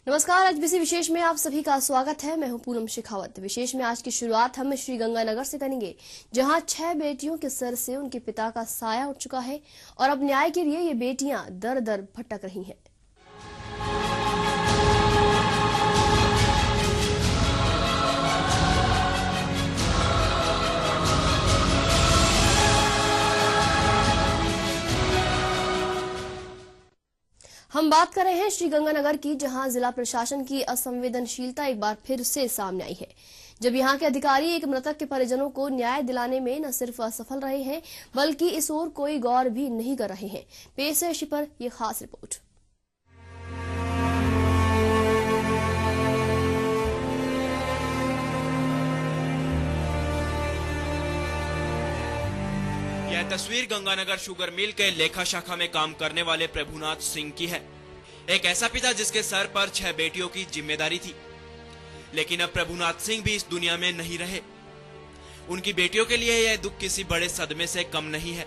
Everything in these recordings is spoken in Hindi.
नमस्कार। आज बीसी विशेष में आप सभी का स्वागत है। मैं हूं पूनम शेखावत। विशेष में आज की शुरुआत हम श्री गंगानगर से करेंगे, जहां 6 बेटियों के सर से उनके पिता का साया उठ चुका है और अब न्याय के लिए ये बेटियां दर दर भटक रही हैं। हम बात कर रहे हैं श्री गंगानगर की, जहां जिला प्रशासन की असंवेदनशीलता एक बार फिर से सामने आई है। जब यहां के अधिकारी एक मृतक के परिजनों को न्याय दिलाने में न सिर्फ असफल रहे हैं, बल्कि इस ओर कोई गौर भी नहीं कर रहे हैं। पेश है इसी पर यह खास रिपोर्ट। यह तस्वीर गंगानगर शुगर मिल के लेखा शाखा में काम करने वाले प्रभुनाथ सिंह की है। एक ऐसा पिता जिसके सर पर 6 बेटियों की जिम्मेदारी थी। लेकिन अब प्रभुनाथ सिंह भी इस दुनिया में नहीं रहे। उनकी बेटियों के लिए यह दुख किसी बड़े सदमे से कम नहीं है,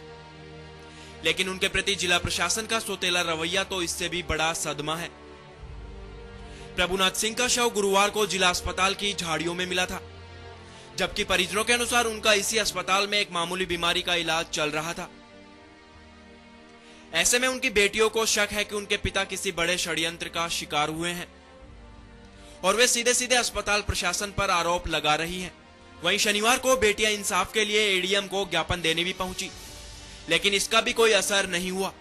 लेकिन उनके प्रति जिला प्रशासन का सोतेला रवैया तो इससे भी बड़ा सदमा है। प्रभुनाथ सिंह का शव गुरुवार को जिला अस्पताल की झाड़ियों में मिला था, जबकि परिजनों के अनुसार उनका इसी अस्पताल में एक मामूली बीमारी का इलाज चल रहा था। ऐसे में उनकी बेटियों को शक है कि उनके पिता किसी बड़े षड्यंत्र का शिकार हुए हैं और वे सीधे सीधे अस्पताल प्रशासन पर आरोप लगा रही हैं। वहीं शनिवार को बेटियां इंसाफ के लिए एडीएम को ज्ञापन देने भी पहुंची, लेकिन इसका भी कोई असर नहीं हुआ।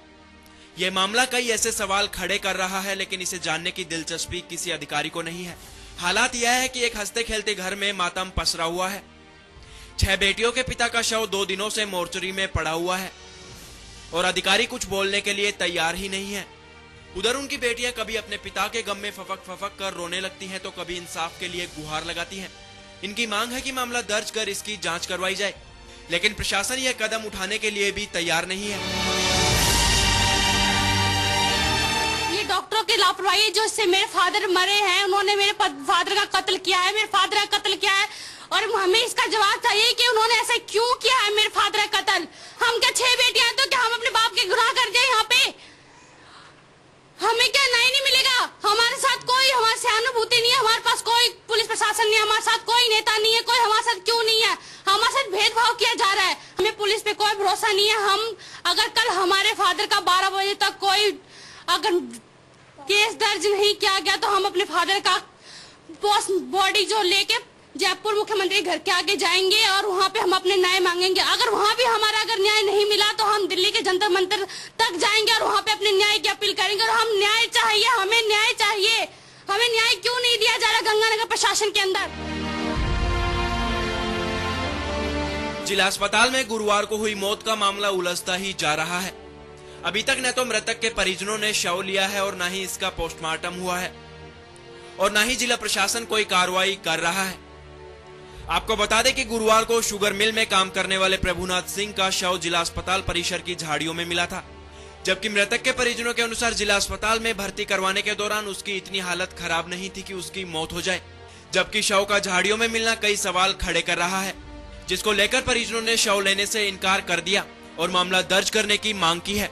यह मामला कई ऐसे सवाल खड़े कर रहा है, लेकिन इसे जानने की दिलचस्पी किसी अधिकारी को नहीं है। हालात यह है कि एक हंसते खेलते घर में मातम पसरा हुआ है। 6 बेटियों के पिता का शव 2 दिनों से मोर्चरी में पड़ा हुआ है और अधिकारी कुछ बोलने के लिए तैयार ही नहीं है। उधर उनकी बेटियां कभी अपने पिता के गम में फफक फफक कर रोने लगती हैं, तो कभी इंसाफ के लिए गुहार लगाती हैं। इनकी मांग है कि मामला दर्ज कर इसकी जांच करवाई जाए, लेकिन प्रशासन यह कदम उठाने के लिए भी तैयार नहीं है। डॉक्टरों की लापरवाही, जो इससे मेरे फादर मरे हैं, उन्होंने मेरे फादर का कत्ल किया है, मेरे फादर का कत्ल किया है और हमें इसका जवाब चाहिए कि उन्होंने ऐसा क्यों किया है मेरे फादर का कत्ल। हम क्या 6 बेटियां हैं, तो क्या हम अपने बाप के गुनाह कर दिए? यहाँ पे हमें क्या न्याय नहीं मिलेगा? हमारे साथ कोई हमारे सहानुभूति नहीं है, हमारे पास कोई पुलिस प्रशासन नहीं है, हमारे साथ कोई नेता नहीं है, कोई हमारे साथ क्यों नहीं है? हमारे साथ भेदभाव किया जा रहा है। हमें पुलिस पे कोई भरोसा नहीं है। हम अगर कल हमारे फादर का 12 बजे तक कोई अगर केस दर्ज नहीं किया गया, तो हम अपने फादर का बॉडी जो लेके जयपुर मुख्यमंत्री घर के आगे जाएंगे और वहाँ पे हम अपने न्याय मांगेंगे। अगर वहाँ भी हमारा अगर न्याय नहीं मिला, तो हम दिल्ली के जंतर मंतर तक जाएंगे और वहाँ पे अपने न्याय की अपील करेंगे। और हम न्याय चाहिए, हमें न्याय चाहिए। हमें न्याय क्यों नहीं दिया जा रहा गंगानगर प्रशासन के अंदर? जिला अस्पताल में गुरुवार को हुई मौत का मामला उलझता ही जा रहा है। अभी तक न तो मृतक के परिजनों ने शव लिया है और न ही इसका पोस्टमार्टम हुआ है और न ही जिला प्रशासन कोई कार्रवाई कर रहा है। आपको बता दें कि गुरुवार को शुगर मिल में काम करने वाले प्रभुनाथ सिंह का शव जिला अस्पताल परिसर की झाड़ियों में मिला था, जबकि मृतक के परिजनों के अनुसार जिला अस्पताल में भर्ती करवाने के दौरान उसकी इतनी हालत खराब नहीं थी कि उसकी मौत हो जाए। जबकि शव का झाड़ियों में मिलना कई सवाल खड़े कर रहा है, जिसको लेकर परिजनों ने शव लेने से इनकार कर दिया और मामला दर्ज करने की मांग की है।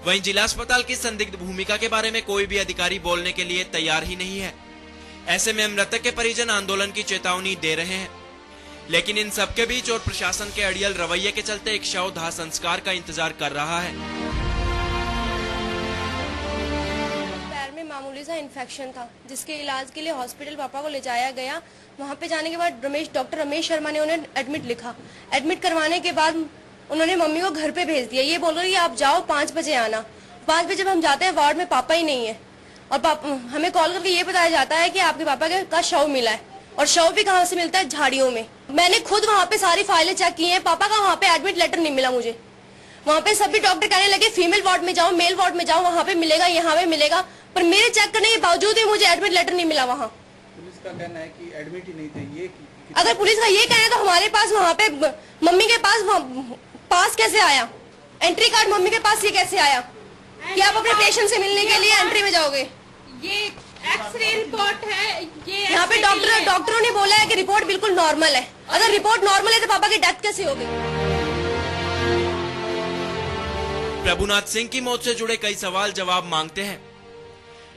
वहीं जिला अस्पताल की संदिग्ध भूमिका के बारे में कोई भी अधिकारी बोलने के लिए तैयार ही नहीं है। ऐसे में मृतक के परिजन आंदोलन की चेतावनी दे रहे हैं, लेकिन इन सबके बीच और प्रशासन के अड़ियल रवैये के चलते एक शव दाह संस्कार का इंतजार कर रहा है। पैर में मामूली सा इन्फेक्शन था, जिसके इलाज के लिए हॉस्पिटल पापा को ले जाया गया। वहाँ पे जाने के बाद डॉक्टर रमेश शर्मा ने उन्हें एडमिट लिखा। एडमिट करवाने के बाद उन्होंने मम्मी को घर पे भेज दिया, ये बोल रही है आप जाओ 5 बजे आना। 5 बजे जब हम जाते हैं, वार्ड में पापा ही नहीं है और हमें कॉल करके ये बताया जाता है कि आपके पापा का शव मिला है। और शव भी कहाँ से मिलता है? झाड़ियों में। मैंने खुद वहाँ पे सारी फाइलें चेक की हैं, पापा का वहाँ पे एडमिट लेटर नहीं मिला मुझे। वहाँ पे सभी डॉक्टर कहने लगे फीमेल वार्ड में जाओ, मेल वार्ड में जाओ, वहाँ पे मिलेगा, यहाँ पे मिलेगा, पर मेरे चेक करने के बावजूद भी मुझे एडमिट लेटर नहीं मिला। वहाँ पुलिस का कहना है कि एडमिट ही नहीं थे। ये अगर पुलिस का ये कहना है, तो हमारे पास वहाँ पे मम्मी के पास कैसे आया? एंट्री कार्ड मम्मी के पास ये कैसे आया कि आप अपने पेशेंट से मिलने के लिए एंट्री में जाओगे? ये एक्सरे रिपोर्ट है। ये यहाँ पे डॉक्टरों ने बोला है कि रिपोर्ट बिल्कुल नॉर्मल है। अगर रिपोर्ट नॉर्मल है, तो पापा की डेथ कैसे हो गई? प्रभुनाथ सिंह की मौत से जुड़े कई सवाल जवाब मांगते हैं।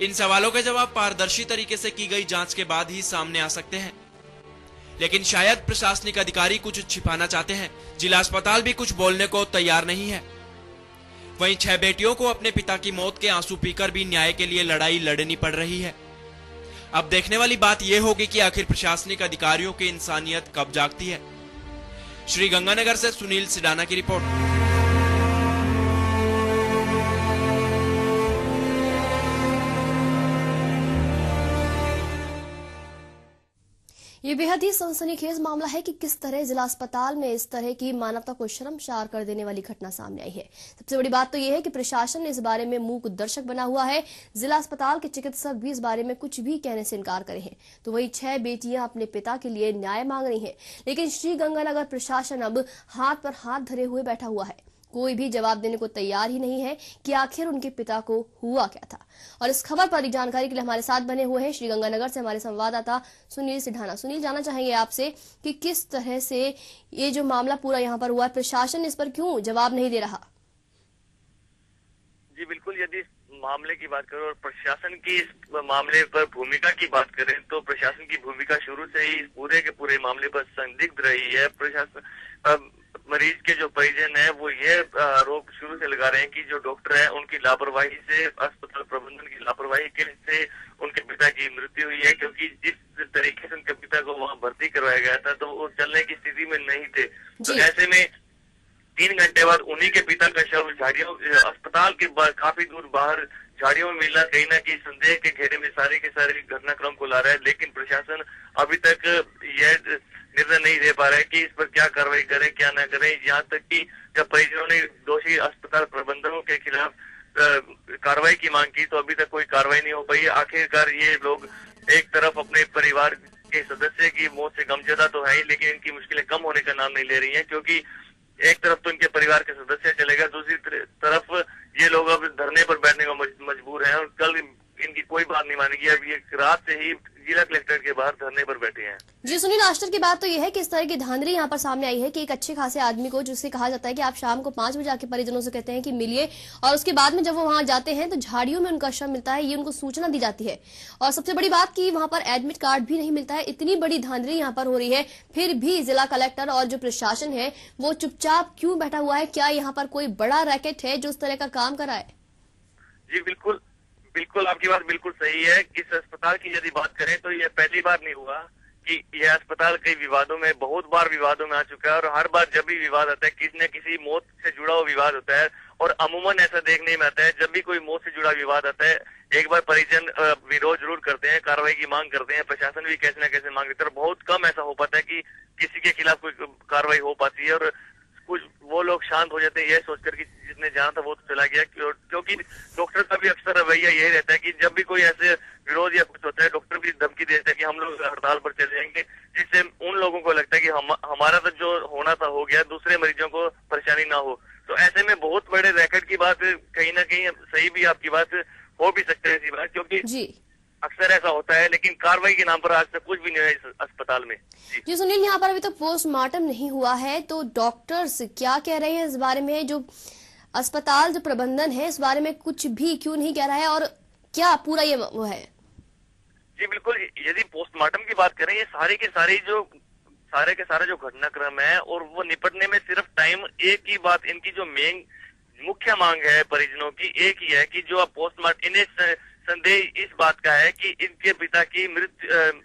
इन सवालों के जवाब पारदर्शी तरीके से की गई जांच के बाद ही सामने आ सकते हैं, लेकिन शायद प्रशासनिक अधिकारी कुछ छिपाना चाहते हैं। जिला अस्पताल भी कुछ बोलने को तैयार नहीं है। वहीं 6 बेटियों को अपने पिता की मौत के आंसू पीकर भी न्याय के लिए लड़ाई लड़नी पड़ रही है। अब देखने वाली बात यह होगी कि आखिर प्रशासनिक अधिकारियों की इंसानियत कब जागती है। श्री गंगानगर से सुनील सिडाना की रिपोर्ट। ये बेहद ही सनसनीखेज मामला है कि किस तरह जिला अस्पताल में इस तरह की मानवता को शर्मसार कर देने वाली घटना सामने आई है। सबसे बड़ी बात तो यह है कि प्रशासन इस बारे में मूक दर्शक बना हुआ है। जिला अस्पताल के चिकित्सक भी इस बारे में कुछ भी कहने से इनकार करे हैं। तो वही 6 बेटियां अपने पिता के लिए न्याय मांग रही हैं, लेकिन श्री गंगानगर प्रशासन अब हाथ पर हाथ धरे हुए बैठा हुआ है। कोई भी जवाब देने को तैयार ही नहीं है कि आखिर उनके पिता को हुआ क्या था। और इस खबर पर जानकारी के लिए हमारे साथ बने हुए हैं श्री गंगानगर से हमारे संवाददाता सुनील सिडाना। सुनील, जानना चाहेंगे आपसे कि किस तरह से ये जो मामला पूरा यहाँ पर हुआ है, प्रशासन इस पर क्यों जवाब नहीं दे रहा? जी बिल्कुल, यदि मामले की बात करें और प्रशासन की इस मामले पर भूमिका की बात करें तो प्रशासन की भूमिका शुरू से ही पूरे के पूरे मामले पर संदिग्ध रही है। प्रशासन मरीज के जो परिजन है वो ये आरोप शुरू से लगा रहे हैं कि जो डॉक्टर है उनकी लापरवाही से, अस्पताल प्रबंधन की लापरवाही के से उनके पिता की मृत्यु हुई है, क्योंकि जिस तरीके से उनके पिता को वहां भर्ती करवाया गया था तो वो चलने की स्थिति में नहीं थे। तो ऐसे में 3 घंटे बाद उन्हीं के पिता का शव झाड़ियों अस्पताल के काफी दूर बाहर झाड़ियों में मिला। कहीं ना कहीं संदेह के घेरे में सारे के सारे घटनाक्रम को ला रहा है, लेकिन प्रशासन अभी तक यह निर्णय नहीं दे पा रहा है कि इस पर क्या कार्रवाई करें क्या न करें। यहाँ तक कि जब परिजनों ने दोषी अस्पताल प्रबंधकों के खिलाफ कार्रवाई की मांग की तो अभी तक कोई कार्रवाई नहीं हो पाई। आखिरकार ये लोग एक तरफ अपने परिवार के सदस्य की मौत से गमजदा तो है ही, लेकिन इनकी मुश्किलें कम होने का नाम नहीं ले रही हैं, क्योंकि एक तरफ तो इनके परिवार के सदस्य चले गए, दूसरी तरफ ये लोग अब धरने पर बैठने को मजबूर हैं और कल इनकी कोई बात नहीं मानेगी। अब ये रात से ही जिला कलेक्टर के बाहर धरने पर बैठे हैं। जी सुनील, आश्चर्य की बात तो यह है कि इस तरह की धांधली यहाँ पर सामने आई है कि एक अच्छे खासे आदमी को, जिससे कहा जाता है कि आप शाम को 5 बजे आके परिजनों से कहते हैं कि मिलिए, और उसके बाद में जब वो वहां जाते हैं तो झाड़ियों में उनका शव मिलता है, ये उनको सूचना दी जाती है। और सबसे बड़ी बात कि वहां पर एडमिट कार्ड भी नहीं मिलता है। इतनी बड़ी धांधली यहाँ पर हो रही है, फिर भी जिला कलेक्टर और जो प्रशासन है वो चुपचाप क्यों बैठा हुआ है? क्या यहाँ पर कोई बड़ा रैकेट है जो इस तरह का काम कर रहा है? जी बिल्कुल, आपकी बात बिल्कुल सही है। इस अस्पताल की यदि बात करें तो यह पहली बार नहीं हुआ कि यह अस्पताल कई विवादों में, बहुत बार विवादों में आ चुका है, और हर बार जब भी विवाद आता है किसी न किसी मौत से जुड़ा हुआ विवाद होता है। और अमूमन ऐसा देखने में आता है जब भी कोई मौत से जुड़ा विवाद आता है, एक बार परिजन विरोध जरूर करते हैं, कार्रवाई की मांग करते हैं, प्रशासन भी कैसे न कैसे मांग देता है, बहुत कम ऐसा हो पाता है कि किसी के खिलाफ कोई कार्रवाई हो पाती है। और कुछ वो लोग शांत हो जाते हैं यह सोचकर कि जिसने जाना था वो तो चला गया, क्योंकि डॉक्टर का भी अक्सर रवैया यही रहता है कि जब भी कोई ऐसे विरोध या कुछ होता है डॉक्टर भी धमकी देते हैं कि हम लोग हड़ताल पर चले जाएंगे, जिससे उन लोगों को लगता है कि हमारा तो जो होना था हो गया, दूसरे मरीजों को परेशानी ना हो। तो ऐसे में बहुत बड़े रैकेट की बात कहीं ना कहीं सही भी आपकी बात हो भी सकती है ऐसी बात, क्योंकि अक्सर ऐसा होता है, लेकिन कार्रवाई के नाम पर आज तक कुछ भी नहीं है इस अस्पताल में। जी सुनील, यहाँ पर अभी तक पोस्टमार्टम नहीं हुआ है, तो डॉक्टर्स क्या कह रहे हैं इस बारे में? जो अस्पताल जो प्रबंधन है इस बारे में कुछ भी क्यों नहीं कह रहा है, और क्या पूरा ये वो है? जी बिल्कुल, यदि पोस्टमार्टम की बात करें, ये सारे के सारे जो घटनाक्रम है और वो निपटने में सिर्फ टाइम, एक ही बात इनकी जो मेन मुख्य मांग है परिजनों की एक ही है कि जो पोस्टमार्टम, इन्हें संदेह इस बात का है कि इनके पिता की मृत्यु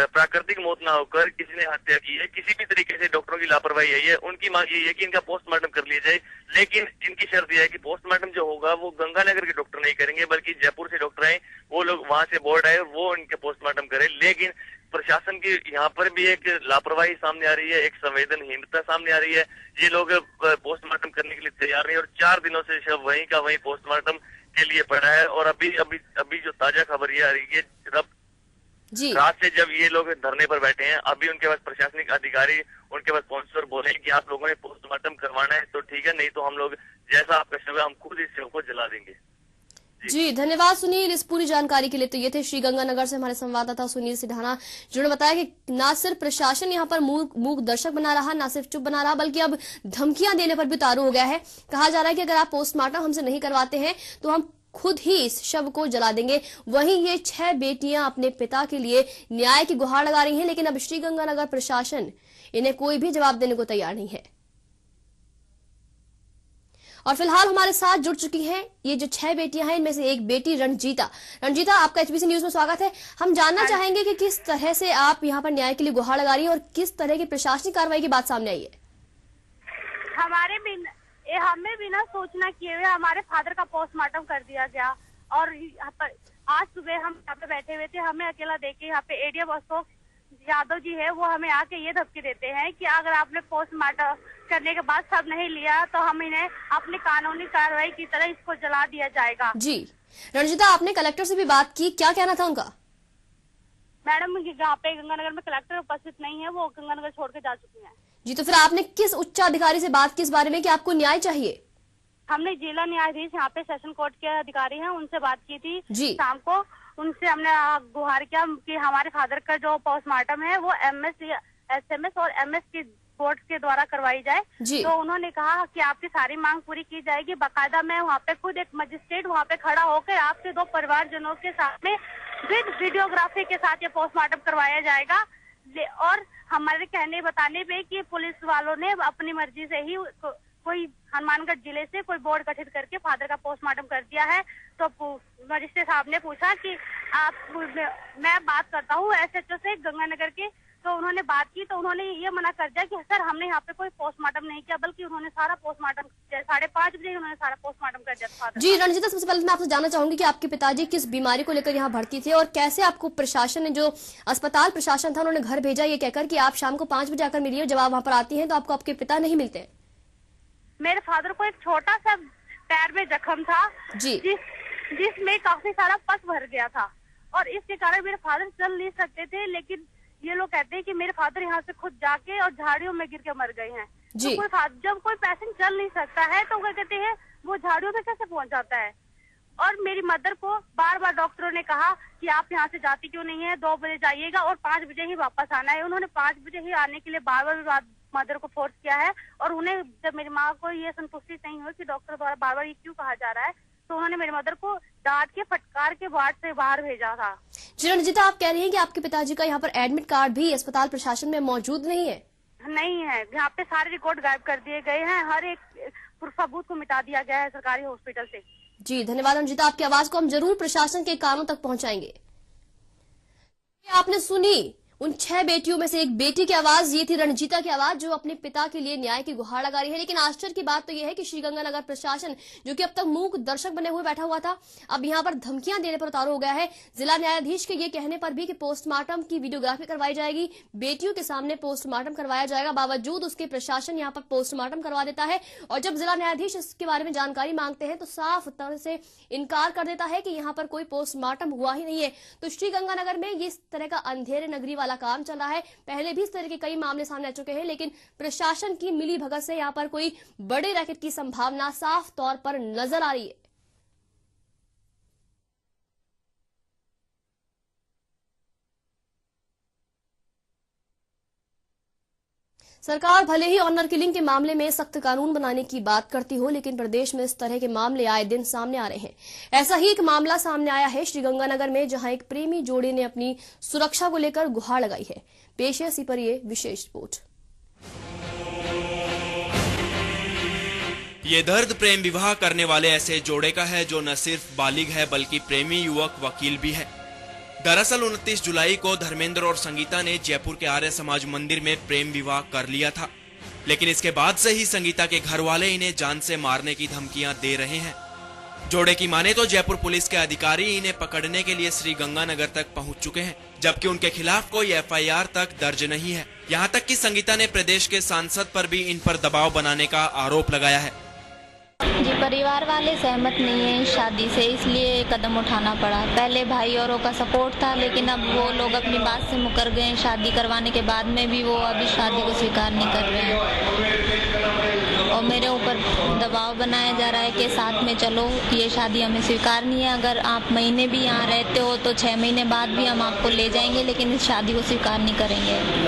प्राकृतिक मौत ना होकर किसी ने हत्या की है, किसी भी तरीके से डॉक्टरों की लापरवाही है। उनकी मांग यही है कि इनका पोस्टमार्टम कर लिया जाए, लेकिन इनकी शर्त यह है कि पोस्टमार्टम जो होगा वो गंगानगर के डॉक्टर नहीं करेंगे, बल्कि जयपुर से डॉक्टर आए, वो लोग वहां से बोर्ड आए, वो इनके पोस्टमार्टम करे। लेकिन प्रशासन की यहाँ पर भी एक लापरवाही सामने आ रही है, एक संवेदनहीनता सामने आ रही है। ये लोग पोस्टमार्टम करने के लिए तैयार नहीं, और 4 दिनों से शव वहीं का वहीं पोस्टमार्टम के लिए पड़ा है। और अभी जो ताजा खबर ये आ रही है, रात से जब ये लोग धरने पर बैठे हैं, अभी उनके पास प्रशासनिक अधिकारी उनके पास पहुंचे और बोले कि आप लोगों ने पोस्टमार्टम करवाना है तो ठीक है, नहीं तो हम लोग जैसा आपका शव है हम खुद इस शव को जला देंगे। जी धन्यवाद सुनील इस पूरी जानकारी के लिए। तो ये थे श्री गंगानगर से हमारे संवाददाता सुनील सिडाना, जिन्होंने बताया कि न सिर्फ प्रशासन यहाँ पर मूक दर्शक बना रहा, न सिर्फ चुप बना रहा, बल्कि अब धमकियां देने पर भी उतारू हो गया है। कहा जा रहा है कि अगर आप पोस्टमार्टम हमसे नहीं करवाते हैं तो हम खुद ही इस शव को जला देंगे। वहीं ये 6 बेटियां अपने पिता के लिए न्याय की गुहार लगा रही हैं, लेकिन अब श्रीगंगानगर प्रशासन इन्हें कोई भी जवाब देने को तैयार नहीं है। और फिलहाल हमारे साथ जुड़ चुकी हैं ये जो 6 बेटियां हैं, इनमें से एक बेटी रंजीता। रंजीता, आपका HBC न्यूज में स्वागत है। हम जानना चाहेंगे कि किस तरह से आप यहाँ पर न्याय के लिए गुहार लगा रही है और किस तरह की प्रशासनिक कार्रवाई की बात सामने आई है। हमें बिना सूचना किए हुए हमारे फादर का पोस्टमार्टम कर दिया गया और आज सुबह हम यहाँ पे बैठे हुए थे, हमें अकेला देख के यहाँ पे ADM अशोक यादव जी है, वो हमें आके ये धमकी देते हैं कि अगर आपने पोस्टमार्टम करने के बाद सब नहीं लिया तो हम इन्हें अपनी कानूनी कार्रवाई की तरह इसको जला दिया जाएगा। जी रंजीता, आपने कलेक्टर से भी बात की, क्या कहना था उनका? मैडम, यहाँ पे गंगानगर में कलेक्टर उपस्थित नहीं है, वो गंगानगर छोड़ के जा चुकी हैं। जी, तो फिर आपने किस उच्चाधिकारी से बात की इस बारे में कि आपको न्याय चाहिए? हमने जिला न्यायाधीश यहाँ पे सेशन कोर्ट के अधिकारी हैं, उनसे बात की थी जी शाम को। उनसे हमने गुहार किया कि हमारे फादर का जो पोस्टमार्टम है वो SMS और MS की कोर्ट के द्वारा करवाई जाए। तो उन्होंने कहा कि आपकी सारी मांग पूरी की जाएगी। बाकायदा मैं वहाँ पे खुद एक मजिस्ट्रेट वहाँ पे खड़ा होकर आपके 2 परिवारजनों के साथ में विद वीडियोग्राफी के साथ ये पोस्टमार्टम करवाया जाएगा। और हमारे कहने बताने पे कि पुलिस वालों ने अपनी मर्जी से ही कोई हनुमानगढ़ जिले से कोई बोर्ड गठित करके फादर का पोस्टमार्टम कर दिया है। तो मजिस्ट्रेट साहब ने पूछा कि मैं बात करता हूँ SHO से गंगानगर के, तो उन्होंने बात की तो उन्होंने ये मना कर दिया कि सर हमने यहाँ पे कोई पोस्टमार्टम नहीं किया, बल्कि उन्होंने सारा पोस्टमार्टम 5:30 बजे उन्होंने सारा पोस्टमार्टम कर दिया था। जी रंजीता, सबसे पहले मैं आपसे जानना चाहूंगी कि आपके पिताजी किस बीमारी को लेकर यहाँ भर्ती थे और कैसे आपको प्रशासन ने, जो अस्पताल प्रशासन था, उन्होंने घर भेजा ये कहकर कि आप शाम को 5 बजे आकर मिलिए। जब आप वहाँ पर आती हैं तो आपको आपके पिता नहीं मिलते हैं। मेरे फादर को एक छोटा सा पैर में जख्म था जी, जिसमें काफी सारा पस भर गया था और इसके कारण मेरे फादर चल नहीं सकते थे। लेकिन ये लोग कहते हैं कि मेरे फादर यहाँ से खुद जाके और झाड़ियों में गिर के मर गए हैं। जी। तो जब कोई पेशेंट चल नहीं सकता है तो वो कहते हैं वो झाड़ियों में कैसे पहुंच जाता है। और मेरी मदर को बार बार डॉक्टरों ने कहा कि आप यहाँ से जाती क्यों नहीं है, 2 बजे जाइएगा और 5 बजे ही वापस आना है। उन्होंने 5 बजे ही आने के लिए बार बार मदर को फोर्स किया है। और उन्हें जब मेरी माँ को ये संतुष्टि नहीं हुई कि डॉक्टर द्वारा बार बार ये क्यों कहा जा रहा है, तो उन्होंने मेरी मदर को डांट के फटकार के वार्ड से बाहर भेजा था। जी रंजीता, आप कह रही हैं कि आपके पिताजी का यहाँ पर एडमिट कार्ड भी अस्पताल प्रशासन में मौजूद नहीं है? नहीं है, यहाँ पे सारे रिकॉर्ड गायब कर दिए गए हैं, हर एक सबूत को मिटा दिया गया है सरकारी हॉस्पिटल से। जी धन्यवाद रंजीता, आपकी आवाज को हम जरूर प्रशासन के कानों तक पहुंचाएंगे। आपने सुनी उन 6 बेटियों में से एक बेटी की आवाज, ये थी रंजीता की आवाज, जो अपने पिता के लिए न्याय की गुहार लगा रही है। लेकिन आश्चर्य की बात तो यह है कि श्रीगंगानगर प्रशासन, जो कि अब तक मूक दर्शक बने हुए बैठा हुआ था, अब यहां पर धमकियां देने पर उतारू हो गया है। जिला न्यायाधीश के ये कहने पर भी कि पोस्टमार्टम की वीडियोग्राफी करवाई जाएगी, बेटियों के सामने पोस्टमार्टम करवाया जाएगा, बावजूद उसके प्रशासन यहां पर पोस्टमार्टम करवा देता है। और जब जिला न्यायाधीश इसके बारे में जानकारी मांगते हैं तो साफ तरह से इनकार कर देता है कि यहाँ पर कोई पोस्टमार्टम हुआ ही नहीं है। तो श्रीगंगानगर में इस तरह का अंधेरे नगरी वाला काम चल रहा है। पहले भी इस तरह के कई मामले सामने आ चुके हैं, लेकिन प्रशासन की मिली भगत से यहाँ पर कोई बड़े रैकेट की संभावना साफ तौर पर नजर आ रही है। सरकार भले ही ऑनर किलिंग के मामले में सख्त कानून बनाने की बात करती हो, लेकिन प्रदेश में इस तरह के मामले आए दिन सामने आ रहे हैं। ऐसा ही एक मामला सामने आया है श्रीगंगानगर में, जहां एक प्रेमी जोड़े ने अपनी सुरक्षा को लेकर गुहार लगाई है। पेश है इसी पर ये विशेष रिपोर्ट। ये दर्द प्रेम विवाह करने वाले ऐसे जोड़े का है जो न सिर्फ बालिग है बल्कि प्रेमी युवक वकील भी है। दरअसल 29 जुलाई को धर्मेंद्र और संगीता ने जयपुर के आर्य समाज मंदिर में प्रेम विवाह कर लिया था, लेकिन इसके बाद से ही संगीता के घर वाले इन्हें जान से मारने की धमकियां दे रहे हैं। जोड़े की माने तो जयपुर पुलिस के अधिकारी इन्हें पकड़ने के लिए श्रीगंगानगर तक पहुंच चुके हैं, जबकि उनके खिलाफ कोई FIR तक दर्ज नहीं है। यहां तक कि संगीता ने प्रदेश के सांसद पर भी इन पर दबाव बनाने का आरोप लगाया है। जी, परिवार वाले सहमत नहीं है इस शादी से, इसलिए कदम उठाना पड़ा। पहले भाई औरों का सपोर्ट था, लेकिन अब वो लोग अपनी बात से मुकर गए। शादी करवाने के बाद में भी वो अभी शादी को स्वीकार नहीं कर रहे हैं और मेरे ऊपर दबाव बनाया जा रहा है कि साथ में चलो, ये शादी हमें स्वीकार नहीं है। अगर आप महीने भी यहाँ रहते हो तो 6 महीने बाद भी हम आपको ले जाएंगे, लेकिन इस शादी को स्वीकार नहीं करेंगे।